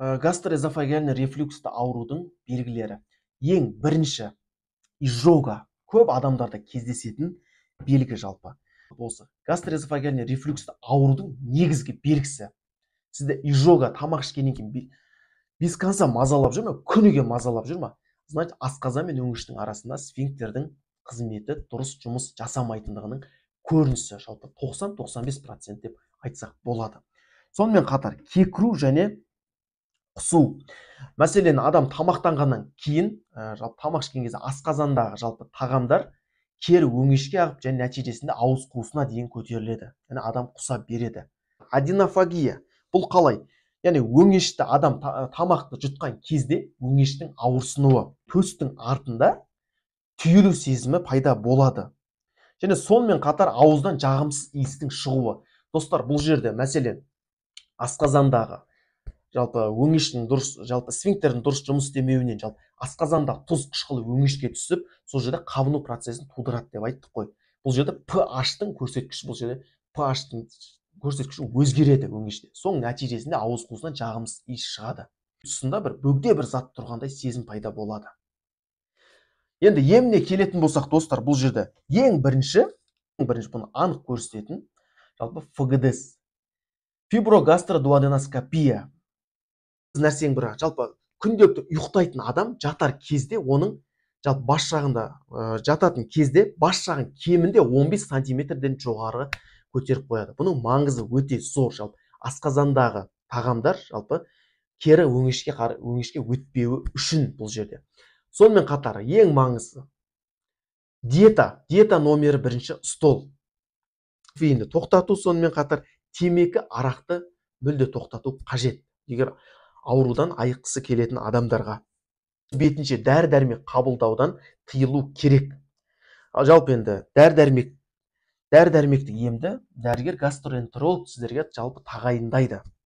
Гастроэзофагеальный рефлюксті аурудың белгілері. Ең бірінші изжога көп адамдарда кездесетін белгі жалпы. Осы гастроэзофагеальный рефлюксті аурудың негізгі белгісі. Сізді изжога тамақ ішкеннен кейін без конца мазалап жүр ме? Күніге мазалап жүр ме? Значит, асқазан мен өңештің арасында сфинктердің қызметі дұрыс жұмыс жасамайтындығының көрінісі жалпы 90-95% деп айтсақ болады. Сонымен қатар кекіру және құсу. Мәселен, адам тамақтанғаннан кейін, жалпы тамақ ішкен кезде асқазандағы жалпы тағамдар кері өңешке ағып және нәтижесінде ауыз қуысына дейін көтеріледі. Яғни адам құса береді. Аденофагия. Бұл қалай? Яғни өңешті адам тамақты жұтқан кезде өңештің ауырсынуы, төстің артында түйілу сезімі пайда болады. Және сонымен қатар ауыздан жағымсыз иістің шығуы. Достар, бұл жерде мәселен асқазандағы жалпы өңештің дұрыс, жалпы сфинктердің дұрыс жұмыс істемеуінен жалпы асқазандағы тұз қышқылы өңешке түсіп, сол жерде қабыну процесін тудырады деп айттық қой. Бұл жерде pH-тың көрсеткіші, бұл жерде pH-тың көрсеткіші өзгереді өңеште. Соның нәтижесінде ауыз қуысынан жағымсыз иіс шығады. Тұсында бір бөгде бір зат тұрғандай сезім пайда болады. Енді еміне келетін болсақ, достар, бұл жерде ең бірінші бұны анық көрсететін жалпы ФГДС. Фиброгастродуоденоскопия. Нәрсең бірі, жалпы күнделікті ұйықтайтын адам жатар кезде оның жалпы бас жағында жататын кезде бас жағын кемінде 15 сантиметрден жоғары көтеріп қояды. Бұның маңызы өте зор. Жалпы асқазандағы тағамдар жалпы кері өңешке өтпеуі үшін бұл жерде. Сонымен қатар ең маңызы диета номері бірінші стол. Кофеинді тоқтату, сонымен қатар темекі, арақты мүлде тоқтату қажет. Егер аурудан айыққысы келетін адамдарға. Бетінше дәрі-дәрмек қабылдаудан тыйылу керек. Жалпы енді дәрі-дәрмекті емді дәрігер гастроэнтеролог сіздерге жалпы тағайындайды.